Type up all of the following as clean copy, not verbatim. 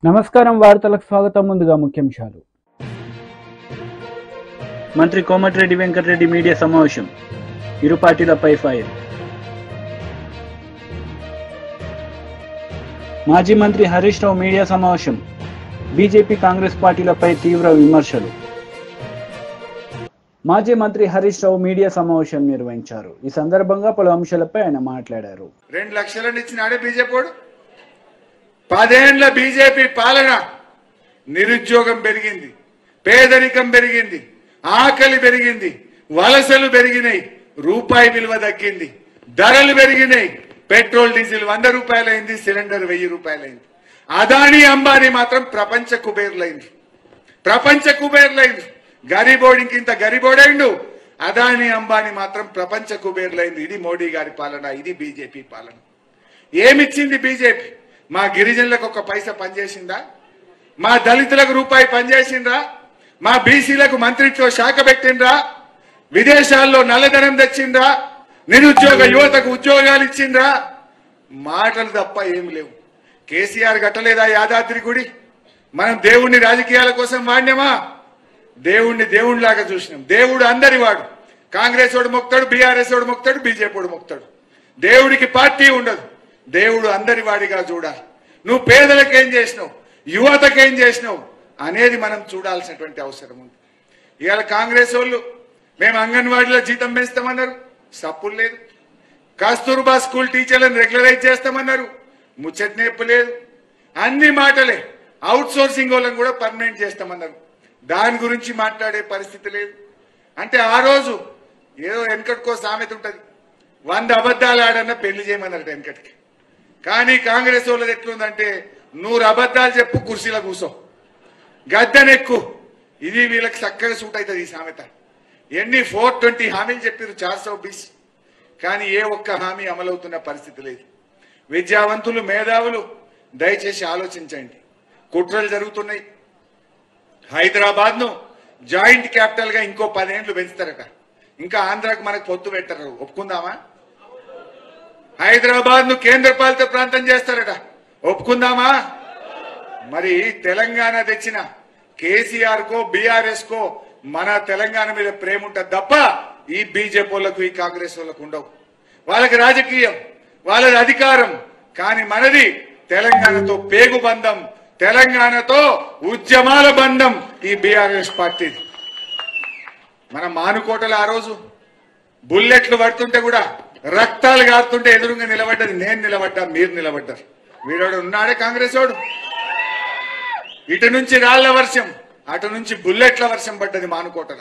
నమస్కారం వార్తలకు స్వాగతం. ముందుగా ముఖ్యాంశాలు. మంత్రి కోమటిరెడ్డి వెంకటరెడ్డి మీడియా సమావేశం, ఇరు పార్టీలపై ఫైర్. మాజీ మంత్రి హరీష్ రావు మీడియా సమావేశం, బీజేపీ కాంగ్రెస్ పార్టీలపై తీవ్ర విమర్శలు. మాజీ మంత్రి హరీష్ రావు మీడియా సమావేశం నిర్వహించారు. ఈ సందర్భంగా పలు అంశాలపై ఆయన మాట్లాడారు. 2 లక్షలను ఇచ్చినాడే బీజేపీ. 10 ఏళ్ల బీజేపీ పాలన నిరుద్యోగం పెరిగింది, పేదరికం పెరిగింది, ఆకలి పెరిగింది, వలసలు పెరిగినాయి, రూపాయి విలువ తగ్గింది, ధరలు పెరిగినాయి. పెట్రోల్ డీజిల్ 100 రూపాయలైంది, సిలిండర్ 1000 రూపాయలైంది. అదానీ అంబానీ మాత్రం ప్రపంచ కుబేర్లైంది. గరీబోడు ఇంకింత గరీబోడైండు. అదానీ అంబానీ మాత్రం ప్రపంచ కుబేర్లైంది. ఇది మోడీ గారి పాలన, ఇది బీజేపీ పాలన. ఏమిచ్చింది బీజేపీ? మా గిరిజనులకు 1 పైసా పనిచేసిందా? మా దళితులకు రూపాయి పనిచేసిందా? మా బీసీలకు మంత్రిత్వ శాఖ పెట్టిండ్రా? విదేశాల్లో నల్లధనం తెచ్చిండ్రా? నిరుద్యోగ యువతకు ఉద్యోగాలు ఇచ్చిండ్రా? మాటలు తప్ప ఏం లేవు. కేసీఆర్ కట్టలేదా యాదాద్రి గుడి? మనం దేవుణ్ణి రాజకీయాల కోసం వాడినామా? దేవుణ్ణి దేవుడిలాగా చూసినాం. దేవుడు అందరి వాడు. కాంగ్రెస్ వాడు మొక్తాడు, బీఆర్ఎస్ వాడు మొక్తాడు, బీజేపీ వాడు మొక్తాడు. దేవుడికి పార్టీ ఉండదు. దేవుడు అందరి వాడిగా చూడాలి. నువ్వు పేదలకేం చేసినావు, యువతకేం చేసినావు అనేది మనం చూడాల్సినటువంటి అవసరం ఉంది. ఇవాళ కాంగ్రెస్ వాళ్ళు మేము అంగన్వాడీలో జీతం పెంచుతామన్నారు, సప్పులు లేదు. కస్తూర్బా స్కూల్ టీచర్లను రెగ్యులరైజ్ చేస్తామన్నారు, ముచ్చట లేదు. అన్ని మాటలే. అవుట్ సోర్సింగ్ వాళ్ళని కూడా పర్మనెంట్ చేస్తామన్నారు, దాని గురించి మాట్లాడే పరిస్థితి లేదు. అంటే ఆ రోజు ఏదో వెనకటికో సామెత ఉంటుంది, 100 అబద్ధాలు ఆడన్నా పెళ్లి చేయమన్నారు వెనకటికి. కానీ కాంగ్రెస్ వాళ్ళది ఎట్లుందంటే 100 అబద్ధాలు చెప్పు, కుర్చీలో కూర్చో, గద్దెనెక్కు. ఇది వీళ్ళకి చక్కగా సూట్ అవుతుంది ఈ సామెత. ఎన్ని 420 హామీలు చెప్పారు, 420, కానీ ఏ ఒక్క హామీ అమలవుతున్న పరిస్థితి లేదు. విద్యావంతులు, మేధావులు దయచేసి ఆలోచించండి. కుట్రలు జరుగుతున్నాయి. హైదరాబాద్ ను జాయింట్ క్యాపిటల్ గా ఇంకో 10 ఏళ్లు పెంచుతారట. ఇంకా ఆంధ్రాకు మనకు పొత్తు పెట్టరు, ఒప్పుకుందామా? హైదరాబాద్ ను కేంద్ర పాలిత ప్రాంతం చేస్తారట, ఒప్పుకుందామా? మరి తెలంగాణ తెచ్చిన కేసీఆర్ కో బీఆర్ఎస్ కో మన తెలంగాణ మీద ప్రేమ ఉంటుంది తప్ప ఈ బీజేపీ వాళ్ళకు, ఈ కాంగ్రెస్ వాళ్ళకు ఉండవు. వాళ్ళకి రాజకీయం, వాళ్ళది అధికారం, కానీ మనది తెలంగాణతో పేగు బంధం, తెలంగాణతో ఉద్యమాల బంధం ఈ బీఆర్ఎస్ పార్టీది. మన మానుకోటలో ఆ రోజు బుల్లెట్లు పడుతుంటే కూడా, రక్తాలు గారుతుంటే ఎదురుగా నిలబడ్డది నేను నిలబడ్డా, మీరు నిలబడ్డారు. వీడోడు ఉన్నాడే కాంగ్రెస్ వాడు. ఇటు నుంచి రాళ్ల వర్షం, అటు నుంచి బుల్లెట్ల వర్షం పడ్డది మానుకోటల.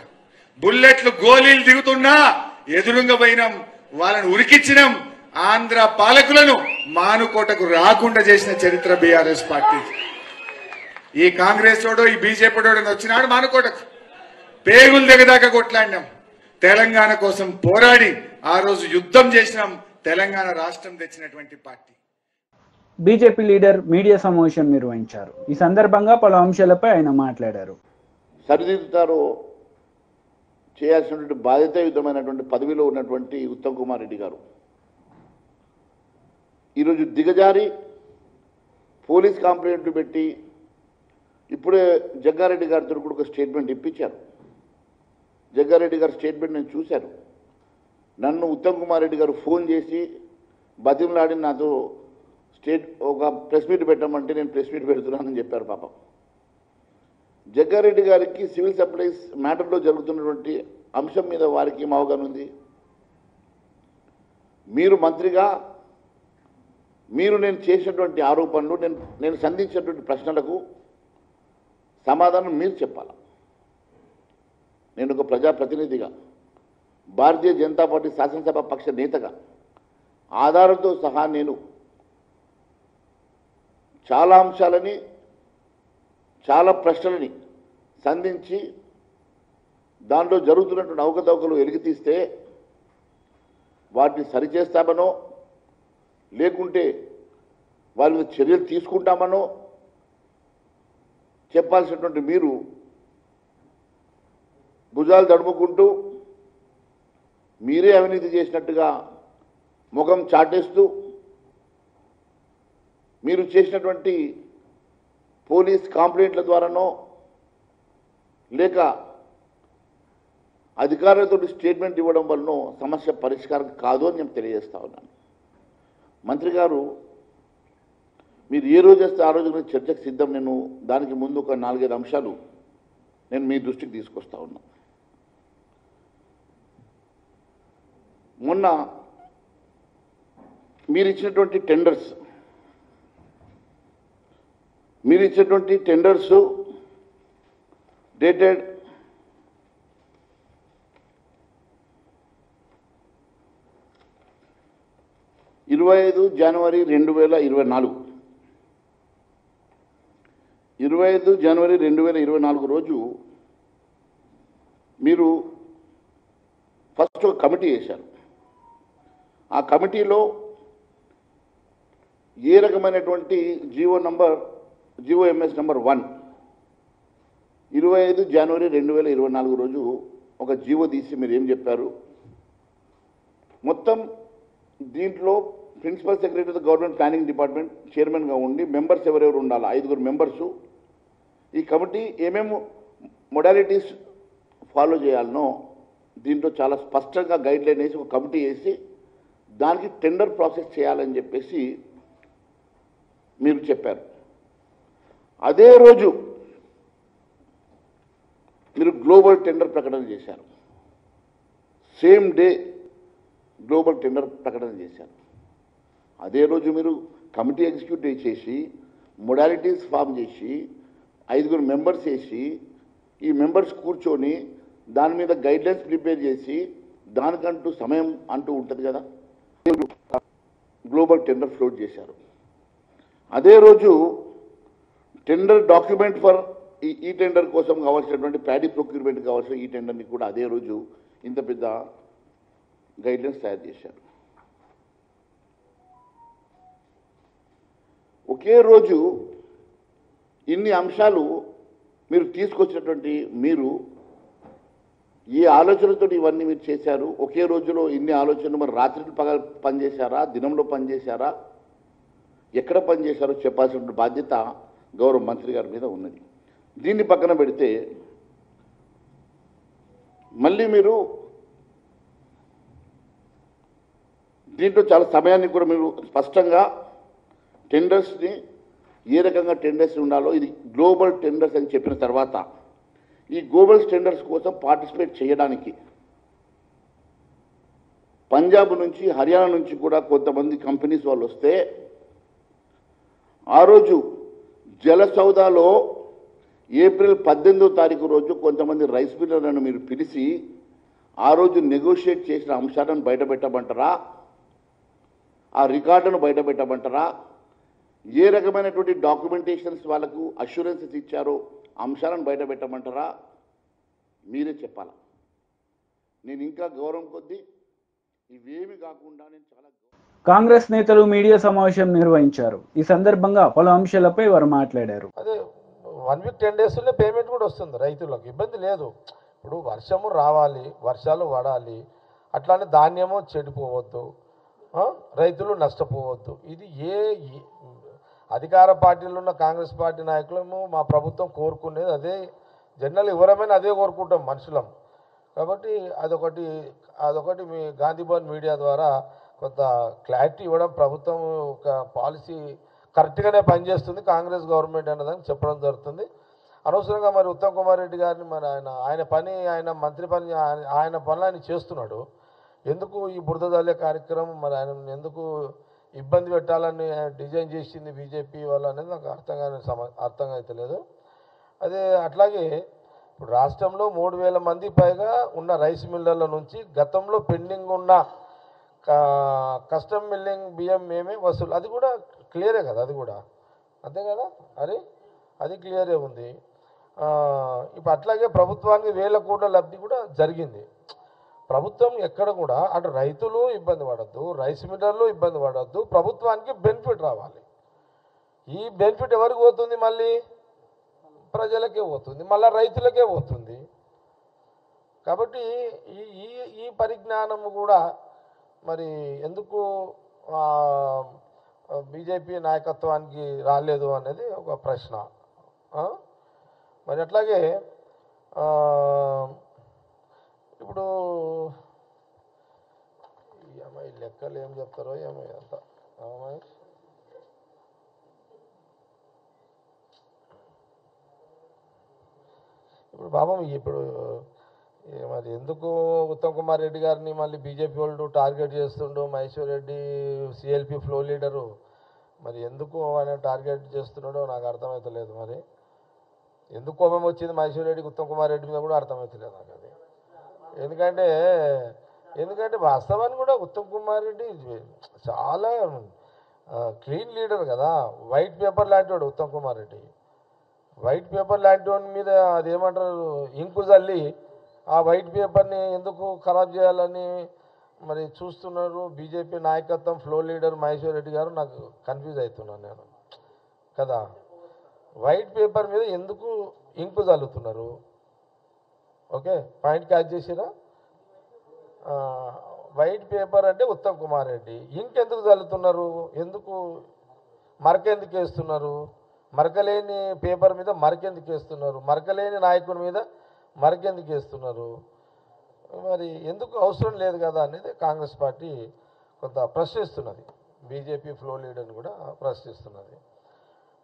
బుల్లెట్లు గోళీలు దిగుతున్నా ఎదురుగా పోయినాం, వాళ్ళని ఉరికిచ్చినాం. ఆంధ్ర పాలకులను మానుకోటకు రాకుండా చేసిన చరిత్ర బీఆర్ఎస్ పార్టీ. ఈ కాంగ్రెస్ వాడు, ఈ బీజేపీ వాడు వచ్చినాడు మానుకోటకు, పేగులు దిగదాకా కొట్లాడినాం. తెలంగాణ కోసం పోరాడి ఆ రోజు యుద్ధం చేసినాం. తెలంగాణ రాష్ట్రం తెచ్చినటువంటి పార్టీ. బీజేపీ లీడర్ మీడియా సమావేశం నిర్వహించారు. ఈ సందర్భంగా పలు అంశాలపై ఆయన మాట్లాడారు. సరిదిద్దుతారు చేయాల్సినటువంటి బాధ్యతాయుతమైనటువంటి పదవిలో ఉన్నటువంటి ఉత్తమ్ కుమార్ రెడ్డి గారు ఈరోజు దిగజారి పోలీస్ కంప్లైంట్లు పెట్టి ఇప్పుడే జగ్గారెడ్డి గారితో కూడా ఒక స్టేట్మెంట్ ఇప్పించారు. జగ్గారెడ్డి గారి స్టేట్మెంట్ నేను చూశాను. నన్ను ఉత్తమ్ కుమార్ రెడ్డి గారు ఫోన్ చేసి బతిమలాడి నాతో ఒక ప్రెస్ మీట్ పెట్టమంటే నేను ప్రెస్ మీట్ పెడుతున్నానని చెప్పారు. పాపం జగ్గారెడ్డి గారికి సివిల్ సప్లైస్ మ్యాటర్లో జరుగుతున్నటువంటి అంశం మీద వారికి ఏం అవగాహన ఉంది? మీరు మంత్రిగా నేను చేసినటువంటి ఆరోపణలు, నేను సంధించినటువంటి ప్రశ్నలకు సమాధానం మీరు చెప్పాలి. నేను ఒక ప్రజాప్రతినిధిగా, భారతీయ జనతా పార్టీ శాసనసభ పక్ష నేతగా ఆధారంతో సహా నేను చాలా అంశాలని, చాలా ప్రశ్నలని సంధించి దాంట్లో జరుగుతున్నటువంటి అవకతవకలు వెలికితీస్తే వాటిని సరిచేస్తామనో లేకుంటే వారి మీద చర్యలు తీసుకుంటామనో చెప్పాల్సినటువంటి మీరు భుజాలు తడుముకుంటూ మీరే అవినీతి చేసినట్టుగా ముఖం చాటేస్తూ మీరు చేసినటువంటి పోలీస్ కంప్లైంట్ల ద్వారానో లేక అధికారులతో స్టేట్మెంట్ ఇవ్వడం వల్లనో సమస్య పరిష్కారం కాదు అని నేను తెలియజేస్తా ఉన్నాను. మంత్రి గారు, మీరు ఏ రోజు వస్తే ఆ రోజు చర్చకు సిద్ధం. నేను దానికి ముందు ఒక 4-5 అంశాలు నేను మీ దృష్టికి తీసుకొస్తా ఉన్నా. మొన్న మీరు ఇచ్చినటువంటి టెండర్స్ డేటెడ్ 25 జనవరి 2024. 25 జనవరి 2024 రోజు మీరు ఫస్ట్ ఒక కమిటీ వేశారు. ఆ కమిటీలో ఏ రకమైనటువంటి జిఓఎంఎస్ నంబర్ 1 25 జనవరి 2024 రోజు ఒక జీవో తీసి మీరు ఏం చెప్పారు? మొత్తం దీంట్లో principal secretary of the government planning department చైర్మన్గా ఉండి మెంబర్స్ ఎవరెవరు ఉండాలి? 5 మెంబర్సు. ఈ కమిటీ ఏమేమి మొడాలిటీస్ ఫాలో చేయాలనో దీంట్లో చాలా స్పష్టంగా గైడ్లైన్ వేసి ఒక కమిటీ వేసి దానికి టెండర్ ప్రాసెస్ చేయాలని చెప్పేసి మీరు చెప్పారు. అదే రోజు మీరు గ్లోబల్ టెండర్ ప్రకటన చేశారు. సేమ్ డే గ్లోబల్ టెండర్ ప్రకటన చేశారు. అదే రోజు మీరు కమిటీ ఎగ్జిక్యూటివ్ చేసి మొడాలిటీస్ ఫామ్ చేసి 5 మెంబర్స్ వేసి ఈ మెంబర్స్ కూర్చొని దాని మీద గైడ్లైన్స్ ప్రిపేర్ చేసి దానికంటూ సమయం అంటూ ఉంటుంది కదా, గ్లోబల్ టెండర్ ఫ్లోట్ చేశారు. అదే రోజు టెండర్ డాక్యుమెంట్ ఫర్ ఈ టెండర్ కోసం కావాల్సినటువంటి ప్యాడీ ప్రొక్యూర్మెంట్ కావాల్సిన ఈ టెండర్ని కూడా అదే రోజు ఇంత పెద్ద గైడ్లైన్స్ తయారు చేశారు. ఒకే రోజు ఇన్ని అంశాలు మీరు తీసుకొచ్చినటువంటి మీరు ఏ ఆలోచనతో ఇవన్నీ మీరు చేశారు? ఒకే రోజులో ఇన్ని ఆలోచనలు మరి రాత్రి పగలు పనిచేశారా, దినంలో పనిచేశారా, ఎక్కడ పనిచేశారో చెప్పాల్సిన బాధ్యత గౌరవ మంత్రి గారి మీద ఉన్నది. దీన్ని పక్కన పెడితే మళ్ళీ మీరు దీంట్లో చాలా సమయాన్ని కూడా మీరు స్పష్టంగా టెండర్స్ని ఏ రకంగా టెండర్స్ ఉండాలో ఇది గ్లోబల్ టెండర్స్ అని చెప్పిన తర్వాత ఈ గ్లోబల్ టెండర్స్ కోసం పార్టిసిపేట్ చేయడానికి పంజాబ్ నుంచి హర్యానా నుంచి కూడా కొంతమంది కంపెనీస్ వాళ్ళు వస్తే ఆ రోజు జలసౌదాలో ఏప్రిల్ 18వ తారీఖు రోజు కొంతమంది రైస్ మిల్లర్లను మీరు పిలిచి ఆ రోజు నెగోషియేట్ చేసిన అంశాలను బయటపెట్టమంటారా? ఆ రికార్డును బయటపెట్టమంటారా? ఏ రకమైనటువంటి డాక్యుమెంటేషన్స్ వాళ్ళకు అష్యూరెన్సెస్ ఇచ్చారో అంశాలను బయటపెట్టమంటారా? మీరే చెప్పాలా. నేను ఇంకా గౌరవం కొద్దీ ఇవేమి కాకుండా నేను చాలా కాంగ్రెస్ నేతలు మీడియా సమావేశం నిర్వహించారు. ఈ సందర్భంగా పలు అంశాలపై వారు మాట్లాడారు. అదే 1 వీక్ 10 డేస్లో పేమెంట్ కూడా వస్తుంది రైతులకు, ఇబ్బంది లేదు. ఇప్పుడు వర్షము రావాలి, వర్షాలు పడాలి, అట్లానే ధాన్యము చెడిపోవద్దు, రైతులు నష్టపోవద్దు. ఇది ఏ అధికార పార్టీలో ఉన్న కాంగ్రెస్ పార్టీ నాయకులము మా ప్రభుత్వం కోరుకునేది అదే. జనరల్ ఎవరమైనా అదే కోరుకుంటాం మనుషులం. కాబట్టి అదొకటి మీ గాంధీభవన్ మీడియా ద్వారా కొంత క్లారిటీ ఇవ్వడం, ప్రభుత్వం ఒక పాలసీ కరెక్ట్గానే పనిచేస్తుంది కాంగ్రెస్ గవర్నమెంట్ అన్నదాన్ని చెప్పడం జరుగుతుంది. అనవసరంగా మరి ఉత్తమ్ కుమార్ రెడ్డి గారిని మరి ఆయన మంత్రి పని ఆయన పనులు ఆయన చేస్తున్నాడు. ఎందుకు ఈ బురద జల్లే కార్యక్రమం మరి ఆయన ఎందుకు ఇబ్బంది పెట్టాలని డిజైన్ చేసింది బీజేపీ వాళ్ళు అనేది నాకు అర్థం అయితే లేదు. అదే అట్లాగే ఇప్పుడు రాష్ట్రంలో 3000 మంది పైగా ఉన్న రైస్ మిల్లర్ల నుంచి గతంలో పెండింగ్ ఉన్న కస్టమ్ మిల్లింగ్ బియ్యం మేమే వసూలు, అది కూడా క్లియరే కదా, అది కూడా అంతే కదా, అది క్లియరే ఉంది. ఇప్పుడు అట్లాగే ప్రభుత్వానికి 1000 కోట్ల లబ్ధి కూడా జరిగింది. ప్రభుత్వం ఎక్కడ కూడా అటు రైతులు ఇబ్బంది పడద్దు, రైస్ మిల్లర్లు ఇబ్బంది పడద్దు, ప్రభుత్వానికి బెనిఫిట్ రావాలి. ఈ బెనిఫిట్ ఎవరికి పోతుంది? మళ్ళీ ప్రజలకే పోతుంది, మళ్ళీ రైతులకే పోతుంది. కాబట్టి ఈ పరిజ్ఞానము కూడా మరి ఎందుకు బీజేపీ నాయకత్వానికి రాలేదు అనేది ఒక ప్రశ్న. మరి అట్లాగే ఇప్పుడు ఈ లెక్కలు ఏం చెప్తారో ఏమో అంత ఇప్పుడు పాపం ఇప్పుడు మరి ఎందుకు ఉత్తమ్ కుమార్ రెడ్డి గారిని మళ్ళీ బీజేపీ వాళ్ళు టార్గెట్ చేస్తుండు, Maheshwar Reddy CLP flow leader మరి ఎందుకు ఆయన టార్గెట్ చేస్తున్నాడో నాకు అర్థమవుతలేదు. మరి ఎందుకు కోపం వచ్చింది మహేశ్వర్ రెడ్డికి ఉత్తమ్ కుమార్ రెడ్డి మీద కూడా అర్థమవుతలేదు నాకు అది. ఎందుకంటే వాస్తవాన్ని కూడా ఉత్తమ్ కుమార్ రెడ్డి చాలా క్లీన్ లీడర్ కదా, వైట్ పేపర్ లాంటి వాడు ఉత్తమ్ కుమార్ రెడ్డి. వైట్ పేపర్ లాంటి వాడి మీద అదేమంటారు ఇంకు చల్లి ఆ వైట్ పేపర్ని ఎందుకు ఖరాబ్ చేయాలని మరి చూస్తున్నారు బీజేపీ నాయకత్వం, ఫ్లో లీడర్ మహేశ్వర్ రెడ్డి గారు. నాకు కన్ఫ్యూజ్ అవుతున్నాను నేను కదా. వైట్ పేపర్ మీద ఎందుకు ఇంకు చల్లుతున్నారు? ఓకే, పాయింట్ క్యాచ్ చేసిరా? వైట్ పేపర్ అంటే ఉత్తమ్ కుమార్ రెడ్డి, ఇంకెందుకు చల్లుతున్నారు? ఎందుకు మరకెందుకు వేస్తున్నారు? మరకలేని పేపర్ మీద మరకెందుకు వేస్తున్నారు? మరకలేని నాయకుడి మీద మరకెందుకు వేస్తున్నారు? మరి ఎందుకు అవసరం లేదు కదా అనేది కాంగ్రెస్ పార్టీ కొంత ప్రశ్నిస్తున్నది, బీజేపీ ఫ్లో లీడర్ని కూడా ప్రశ్నిస్తున్నది.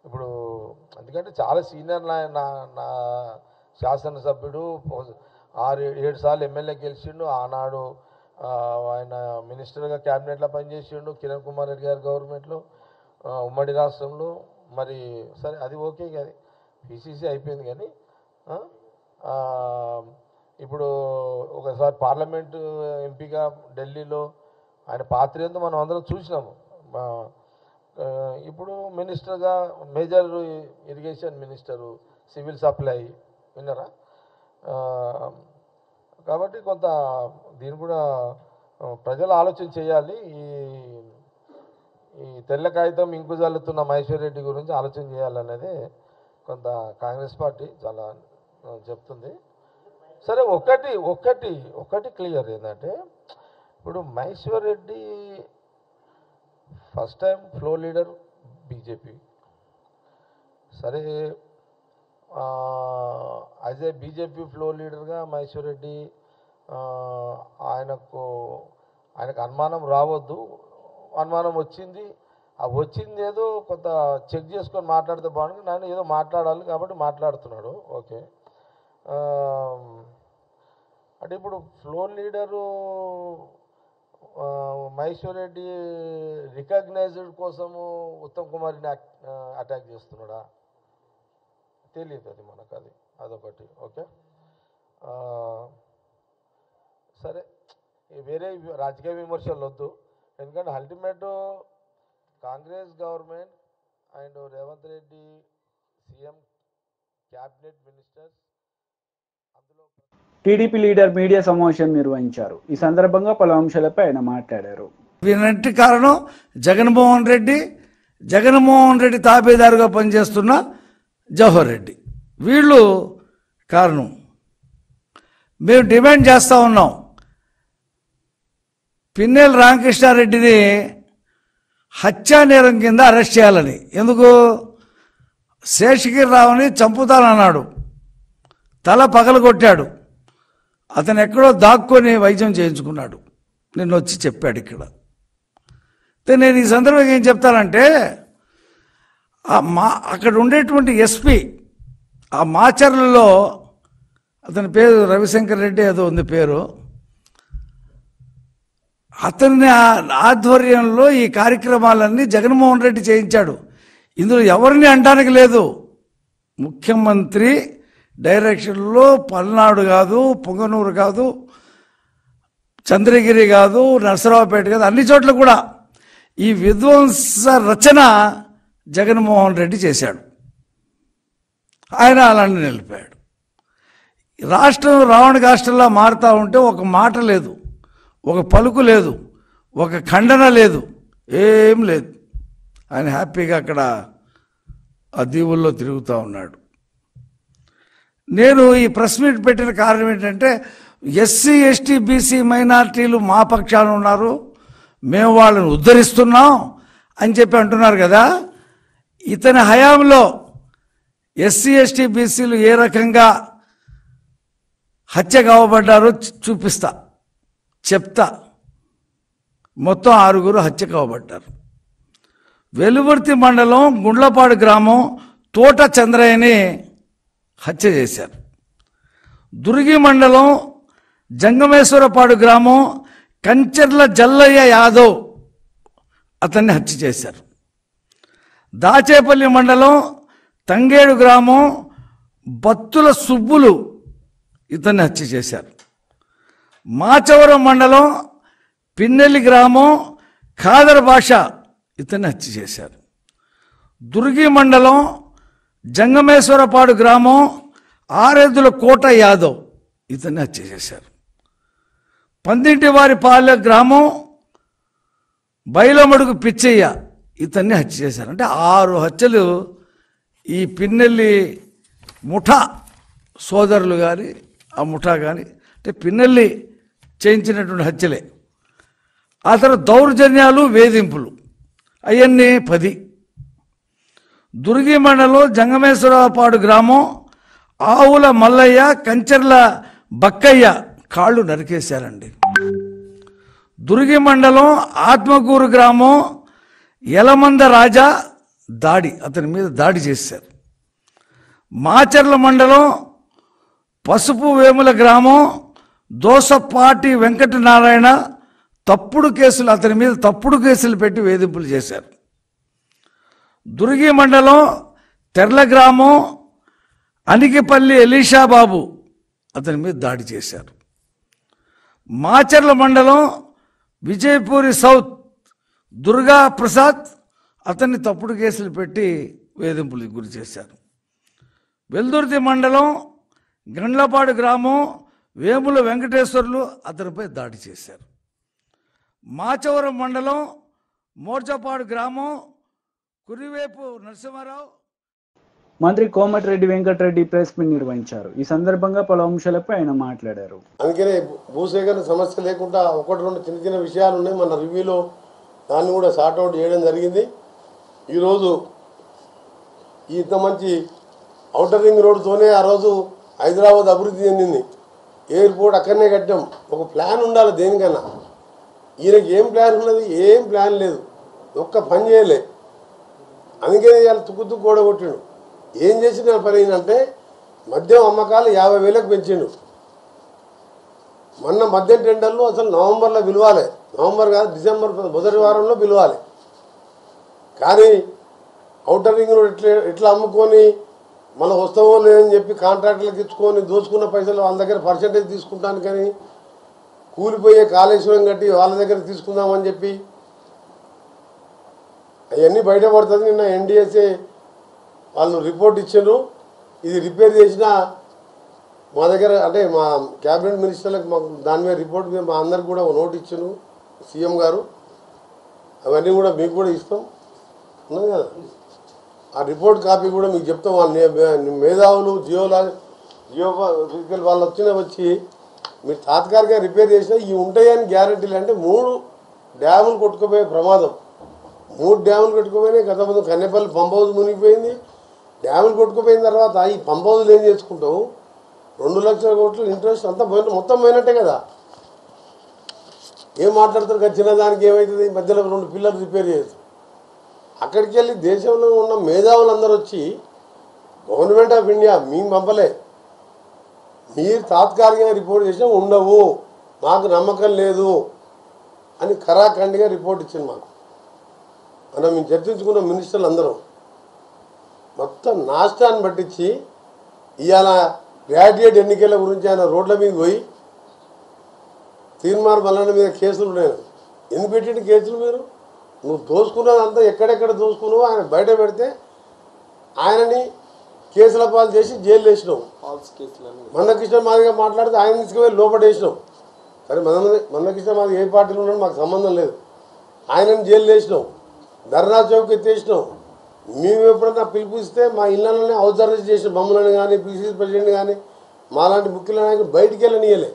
ఇప్పుడు ఎందుకంటే చాలా సీనియర్ నా శాసనసభ్యుడు, 6-7 సార్లు ఎమ్మెల్యే గెలిచిండు, ఆనాడు ఆయన మినిస్టర్గా క్యాబినెట్లో పనిచేసిండు కిరణ్ కుమార్ రెడ్డి గారి గవర్నమెంట్లో ఉమ్మడి రాష్ట్రంలో. మరి సరే అది ఓకే, కానీ పిసిసి అయిపోయింది. కానీ ఇప్పుడు ఒకసారి పార్లమెంటు ఎంపీగా ఢిల్లీలో ఆయన పాత్ర ఏందో మనం అందరం చూసినాము. ఇప్పుడు మినిస్టర్గా major irrigation minister, civil supply విన్నారా? కాబట్టి కొంత దీన్ని కూడా ప్రజలు ఆలోచన చేయాలి. ఈ తెల్ల కాగితం ఇంకు జల్లుతున్న మహేశ్వర్ రెడ్డి గురించి ఆలోచన చేయాలనేది కొంత కాంగ్రెస్ పార్టీ చాలా చెప్తుంది. సరే, ఒకటి క్లియర్ ఏంటంటే ఇప్పుడు Maheshwar Reddy first time flow leader BJP. సరే, యాజ్ ఏ బీజేపీ ఫ్లో లీడర్గా మహేశ్వర్ రెడ్డి ఆయనకు అనుమానం రావద్దు. అనుమానం వచ్చింది, ఆ వచ్చింది ఏదో కొంత చెక్ చేసుకొని మాట్లాడితే బాగుంది. నన్ను ఏదో మాట్లాడాలి కాబట్టి మాట్లాడుతున్నాడు. ఓకే, అంటే ఇప్పుడు floor leader Maheshwar Reddy recognized కోసము ఉత్తమ్ కుమార్ని అటాక్ చేస్తున్నాడా తెలియదు, అది మనకు అదొకటి. ఓకే, సరే, వేరే రాజకీయ విమర్శలు వద్దు. ఎందుకంటే ultimate Congress government and Revanth Reddy CM, cabinet ministers, అందులో టీడీపీ లీడర్ మీడియా సమావేశం నిర్వహించారు. ఈ సందర్భంగా పలు అంశాలపై ఆయన మాట్లాడారు. దీనికి కారణం జగన్మోహన్ రెడ్డి తాబేదారుగా పనిచేస్తున్న జవహర్ రెడ్డి, వీళ్ళు కారణం. మేము డిమాండ్ చేస్తూ ఉన్నాం, పిన్నెల రామకృష్ణారెడ్డిని హత్యానేరం కింద అరెస్ట్ చేయాలని. ఎందుకు? శేషగిరిరావుని చంపుతానన్నాడు, తల పగలగొట్టాడు, అతను ఎక్కడో దాక్కొని వైద్యం చేయించుకున్నాడు, నిన్న వచ్చి చెప్పాడు ఇక్కడ. నేను ఈ సందర్భంగా ఏం చెప్తానంటే, అక్కడ ఉండేటువంటి ఎస్పీ ఆ మాచర్లలో, అతని పేరు రవిశంకర్ రెడ్డి ఏదో ఉంది పేరు, అతని ఆధ్వర్యంలో ఈ కార్యక్రమాలన్నీ జగన్మోహన్ రెడ్డి చేయించాడు. ఇందులో ఎవరిని అనడానికి లేదు. ముఖ్యమంత్రి డైరెక్షన్లో పల్నాడు కాదు, పొంగనూరు కాదు, చంద్రగిరి కాదు, నరసరావుపేట కాదు, అన్ని చోట్ల కూడా ఈ విధ్వంస రచన జగన్మోహన్ రెడ్డి చేశాడు. ఆయన అలాంటి నిలిపాడు. రాష్ట్రం రావణ రాష్ట్రంలో మారుతూ ఉంటే ఒక మాట లేదు, ఒక పలుకు లేదు, ఒక ఖండన లేదు, ఏం లేదు. ఆయన హ్యాపీగా అక్కడ ఆ దీవుల్లో తిరుగుతూ ఉన్నాడు. నేను ఈ ప్రెస్ మీట్ పెట్టిన కారణం ఏంటంటే, ఎస్సీ ఎస్టీ బీసీ మైనారిటీలు మా పక్షాన ఉన్నారు, మేము వాళ్ళని ఉద్ధరిస్తున్నాం అని చెప్పి అంటున్నారు కదా. ఇతని హయాంలో ఎస్సీ ఎస్టీ బీసీలు ఏ రకంగా హత్య కావబడ్డారో చూపిస్తా, చెప్తా. మొత్తం 6 హత్య కావబడ్డారు. వెలువర్తి మండలం గుండ్లపాడు గ్రామం తోట చంద్రయ్యని హత్య చేశారు. దుర్గి మండలం జంగమేశ్వరపాడు గ్రామం కంచెర్ల జల్లయ్య యాదవ్ అతన్ని హత్య చేశారు. దాచేపల్లి మండలం తంగేడు గ్రామం బత్తుల సుబ్బులు ఇతన్ని హత్య చేశారు. మాచవరం మండలం పిన్నెల్లి గ్రామం ఖాదర్ భాష ఇతన్ని హత్య చేశారు. దుర్గి మండలం జంగమేశ్వరపాడు గ్రామం ఆరెద్దుల కోట యాదవ్ ఇతన్ని హత్య చేశారు. పందింటివారిపాలెం గ్రామం బైలమడుగు పిచ్చయ్య ఇతన్ని హత్య చేశారు. అంటే 6 హత్యలు ఈ పిన్నెల్లి ముఠా సోదరులు కానీ ఆ ముఠా కానీ అంటే పిన్నెల్లి చేయించినటువంటి హత్యలే. ఆ తర్వాత దౌర్జన్యాలు వేధింపులు అవన్నీ 10. దుర్గి మండలం జంగమేశ్వరపాడు గ్రామం ఆవుల మల్లయ్య కంచెర్ల బక్కయ్య కాళ్ళు నరికేశారండి. దుర్గి మండలం ఆత్మకూరు గ్రామం యలమంద రాజా అతని మీద దాడి చేశారు. మాచర్ల మండలం పసుపు వేముల గ్రామం దోసపాటి వెంకటనారాయణ అతని మీద తప్పుడు కేసులు పెట్టి వేధింపులు చేశారు. దుర్గి మండలం తెర్ల గ్రామం అనికిపల్లి ఎలీషాబాబు అతని మీద దాడి చేశారు. మాచర్ల మండలం విజయపూరి సౌత్ దుర్గా ప్రసాద్ అతన్ని తప్పుడు కేసులు పెట్టి వేధింపులకు గురి చేశారు. వెల్దుర్తి మండలం గండ్లపాడు గ్రామం వేముల వెంకటేశ్వర్లు అతనిపై దాడి చేశారు. మాచవరం మండలం మోర్చపాడు గ్రామం కురివేపు నరసింహారావు. మంత్రి కోమటిరెడ్డి వెంకటరెడ్డి ప్రెస్ మీట్ నిర్వహించారు. ఈ సందర్భంగా పలు అంశాలపై ఆయన మాట్లాడారు. అందుకనే భూసేకరణ సమస్య లేకుండా 1-2 చిన్న చిన్న విషయాలు ఉన్నాయి. మన రివ్యూలో దాన్ని కూడా సార్ట్అవుట్ చేయడం జరిగింది. ఈరోజు ఇంత మంచి ఔటర్ రింగ్ రోడ్డుతోనే ఆ రోజు హైదరాబాద్ అభివృద్ధి చెందింది. ఎయిర్పోర్ట్ అక్కడనే కట్టాం. ఒక ప్లాన్ ఉండాలి దేనికన్నా. ఈయనకి ఏం ప్లాన్ ఉన్నది? ఏం ప్లాన్ లేదు. ఒక్క పని చేయలే. అందుకనే ఇవాళ తుక్కు కూడగొట్టిండు. ఏం చేసిన పని ఏంటంటే మద్యం అమ్మకాలు 50,000కు పెంచిండు. మొన్న మద్యం టెండర్లు అసలు నవంబర్లో పిలవాలి, నవంబర్ కాదు డిసెంబర్ మొదటి వారంలో పిలవాలి. కానీ ఔటర్ రింగ్ రోడ్ ఎట్లా అమ్ముకొని మళ్ళీ వస్తావో లేదని చెప్పి కాంట్రాక్టర్లకు ఇచ్చుకొని దోచుకున్న పైసలు వాళ్ళ దగ్గర పర్సెంటేజ్ తీసుకుంటాను, కానీ కూలిపోయే కాళేశ్వరం కట్టి వాళ్ళ దగ్గర తీసుకుందామని చెప్పి అవన్నీ బయటపడుతుంది. నిన్న ఎన్డీఎస్ఏ వాళ్ళు రిపోర్ట్ ఇచ్చారు. ఇది రిపేర్ చేసిన మా దగ్గర అంటే మా క్యాబినెట్ మినిస్టర్లకు మాకు దాని మీద రిపోర్ట్ మీద మా అందరికి కూడా నోట్ ఇచ్చాను సీఎం గారు. అవన్నీ కూడా మీకు కూడా ఇస్తాం ఉన్నది కదా. ఆ రిపోర్ట్ కాపీ కూడా మీకు చెప్తాం. వాళ్ళ మేధావులు జియోఫిజికల్ వాళ్ళు వచ్చి మీరు తాత్కాలికంగా రిపేర్ చేసినా ఇవి ఉంటాయని గ్యారెంటీలు. అంటే 3 డ్యాములు కొట్టుకుపోయే ప్రమాదం. 3 డ్యాములు కొట్టుకుపోయినాయి. గత ముందు కన్నెపల్లి పంప్ హౌస్ మునిగిపోయింది. డ్యాములు కొట్టుకుపోయిన తర్వాత ఈ పంప్ హౌస్లు ఏం చేసుకుంటావు? 2 లక్షల కోట్లు ఇంట్రెస్ట్ అంతా మొత్తం పోయినట్టే కదా. ఏం మాట్లాడతారు? చిన్న దానికి ఏమవుతుంది? మధ్యలో 2 పిల్లలు రిపేర్ చేయొచ్చు. అక్కడికి వెళ్ళి దేశంలో ఉన్న మేధావులందరూ వచ్చి గవర్నమెంట్ ఆఫ్ ఇండియా మేము పంపలే, మీరు తాత్కాలికంగా రిపోర్ట్ చేసినా ఉండవు, మాకు నమ్మకం లేదు అని ఖరాఖండిగా రిపోర్ట్ ఇచ్చింది మాకు. మేము చర్చించుకున్న మినిస్టర్లు అందరం మొత్తం నాష్టాన్ని పట్టించి ఇవాళ గ్రాడ్యుయేట్ ఎన్నికల గురించి ఆయన రోడ్ల మీద పోయి తీర్మాన బలన మీద కేసులు ఉన్నాయి. ఎందుకు పెట్టిన కేసులు? మీరు నువ్వు దోసుకున్నదంతా ఎక్కడెక్కడ దోసుకున్నావు ఆయన బయట పెడితే ఆయనని కేసుల పాలు చేసి జైలు వేసినావు. మందకృష్ణ మాదిగా మాట్లాడితే ఆయన తీసుకుపోయి లోపడేసినావు. సరే మందకృష్ణ మాది ఏ పార్టీలో ఉన్నాడు మాకు సంబంధం లేదు. ఆయనని జైలు వేసినావు. ధర్నా చౌక్ ఎత్తేసినావు. మేము ఎప్పుడన్నా పిలిపిస్తే మా ఇళ్ళలోనే హౌస్ అరెస్ట్ చేసిన మమ్మల్ని కానీ పిసిసి ప్రెసిడెంట్ కానీ మాలాంటి ముఖ్యుల నాయకులు బయటికి వెళ్ళనియలే.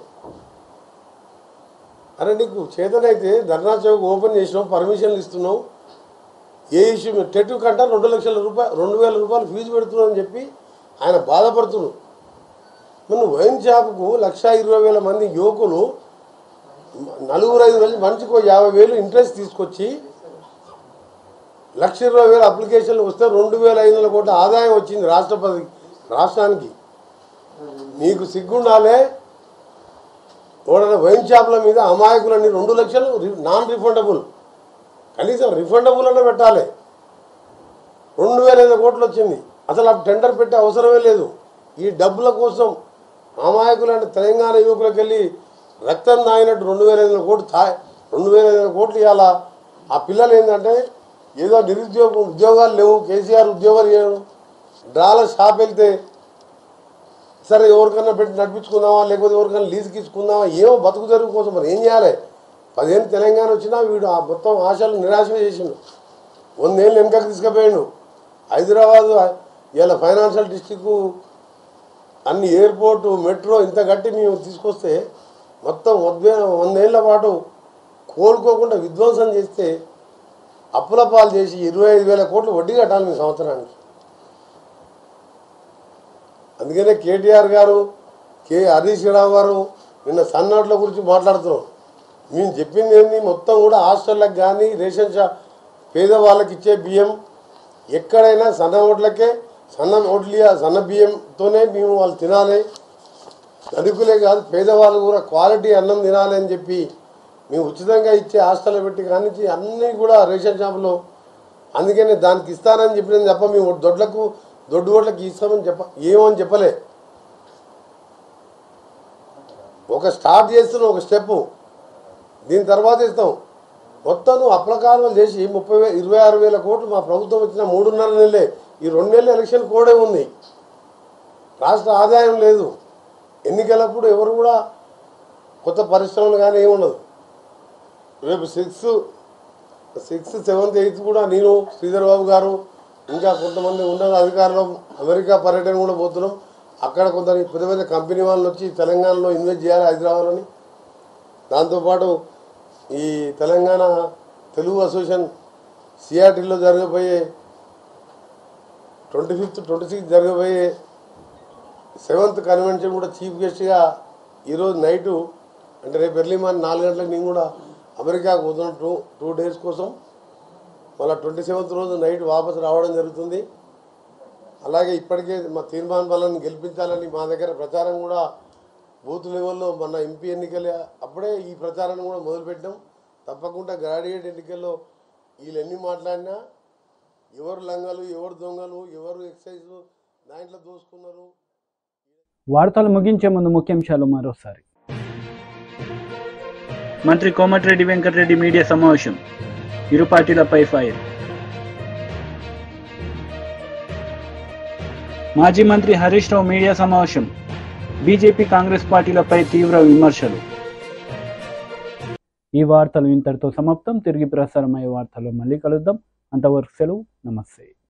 అరే నీకు చేతనైతే ధర్నా చౌక్ ఓపెన్ చేసినావు, పర్మిషన్లు ఇస్తున్నావు, ఏ ఇష్యూ టెట్ కంటే 2,00,000 రూపాయలు 2,000 రూపాయలు ఫీజు పెడుతున్నావు అని చెప్పి ఆయన బాధపడుతున్నారు. మన వైన్ షాపుకు 1,20,000 మంది యువకులు 4-5 రోజులు మనిషికి 50,000 ఇంట్రెస్ట్ తీసుకొచ్చి 1,20,000 అప్లికేషన్లు వస్తే 2,500 కోట్ల ఆదాయం వచ్చింది రాష్ట్రానికి. నీకు సిగ్గుండాలే. వైన్ షాపుల మీద అమాయకులన్నీ 2 లక్షలు నాన్ రిఫండబుల్, కనీసం రిఫండబుల్ అన్న పెట్టాలి. 2,500 కోట్లు వచ్చింది. అసలు ఆ టెండర్ పెట్టే అవసరమే లేదు. ఈ డబ్బుల కోసం అమాయకులు అంటే తెలంగాణ యువకులకు వెళ్ళి రక్తం తాగినట్టు 2,500 కోట్లు 2,500 కోట్లు ఇవాళ ఆ పిల్లలు ఏంటంటే ఏదో ఉద్యోగాలు లేవు, కేసీఆర్ ఉద్యోగాలు చేయడం, డ్రాల షాప్ వెళ్తే సరే ఎవరికన్నా పెట్టి నడిపించుకుందామా, లేకపోతే ఎవరికన్నా లీజుకి ఇచ్చుకుందామా, ఏమో బతుకు తెరుగు కోసం. మరి ఏం చేయాలి? 10 ఏళ్ళు తెలంగాణ వచ్చినా వీడు ఆ మొత్తం ఆశలు నిరాశ చేసిండు. 100 ఏళ్ళు వెనకకి తీసుకుపోయాడు. హైదరాబాదు ఇలా ఫైనాన్షియల్ డిస్ట్రిక్ట్ అన్ని ఎయిర్పోర్టు మెట్రో ఇంత గట్టి మేము తీసుకొస్తే మొత్తం 100 ఏళ్ల పాటు కోలుకోకుండా విధ్వంసం చేస్తే అప్పుల పాలు చేసి 25,000 కోట్లు వడ్డీ కట్టాలి మీ సంవత్సరానికి. అందుకనే కేటీఆర్ గారు, హరీష్ రావు గారు నిన్న సన్నోట్ల గురించి మాట్లాడుతున్నాం. మేము చెప్పింది ఏంది, మొత్తం కూడా హాస్టళ్ళకి కానీ రేషన్ షాప్ పేదవాళ్ళకి ఇచ్చే బియ్యం ఎక్కడైనా సన్న ఓట్లకే సన్న బియ్యంతోనే మేము వాళ్ళు తినాలి. ధనికులే కాదు పేదవాళ్ళు కూడా క్వాలిటీ అన్నం తినాలి అని చెప్పి మేము ఉచితంగా ఇచ్చే హాస్టల్లో పెట్టి కానీ అన్నీ కూడా రేషన్ షాపులో. అందుకనే దానికి ఇస్తానని చెప్పిన తప్ప మేము దొడ్డు ఓట్లకి ఇస్తామని ఏమని చెప్పలే. ఒక స్టార్ట్ చేస్తున్నాం, ఒక స్టెప్పు, దీని తర్వాత ఇస్తాం. మొత్తం నువ్వు అప్లకాలను చేసి 26,000 కోట్లు మా ప్రభుత్వం వచ్చిన 3.5 నెలలే. ఈ 2 నెలల ఎలక్షన్ కోడే ఉంది. రాష్ట్ర ఆదాయం లేదు. ఎన్నికలప్పుడు ఎవరు కూడా కొత్త పరిశ్రమలు కానీ ఏముండదు. రేపు 6th, 7th, 8th కూడా నేను శ్రీధర్ బాబు గారు ఇంకా కొంతమంది ఉన్నత అధికారులు అమెరికా పర్యటన కూడా పోతున్నాం. అక్కడ కొంత పెద్ద పెద్ద కంపెనీ వాళ్ళు వచ్చి తెలంగాణలో ఇన్వెస్ట్ చేయాలి హైదరాబాద్లోని. దాంతోపాటు ఈ తెలంగాణ తెలుగు అసోసియేషన్ సిఆర్టీలో జరగబోయే 25th, 26th జరగబోయే 7th కన్వెన్షన్ కూడా చీఫ్ గెస్ట్గా ఈరోజు నైటు అంటే రేపు ఎర్లీ మార్నింగ్ 4 గంటలకు నేను కూడా అమెరికాకు పోతున్నాం 2 days కోసం. మళ్ళీ 27th రోజు నైట్ వాపసు రావడం జరుగుతుంది. అలాగే ఇప్పటికే మా తీర్మాన్ బలాన్ని గెలిపించాలని మా దగ్గర ప్రచారం కూడా బూత్ లెవెల్లో మన ఎంపీ ఎన్నికలు అప్పుడే ఈ ప్రచారాన్ని కూడా మొదలుపెట్టాం. తప్పకుండా గ్రాడ్యుయేట్ ఎన్నికల్లో వీళ్ళు ఎన్ని మాట్లాడినా ఎవరు లంగలు, ఎవరు దొంగలు, ఎవరు ఎక్సైజ్ దాంట్లో దోసుకున్నారు. వార్తలు ముగించే ముందు ముఖ్యాంశాలు మరోసారి. మంత్రి కోమటిరెడ్డి వెంకటరెడ్డి మీడియా సమావేశం, ఇరు పార్టీలపై ఫైర్. మాజీ మంత్రి హరీష్ రావు మీడియా సమావేశం, బీజేపీ కాంగ్రెస్ పార్టీలపై తీవ్ర విమర్శలు. ఈ వార్తలు ఇంతటితో సమాప్తం. తిరిగి ప్రసారమయ్యే వార్తల్లో మళ్ళీ కలుద్దాం. అంతవరకు సెలవు. నమస్తే.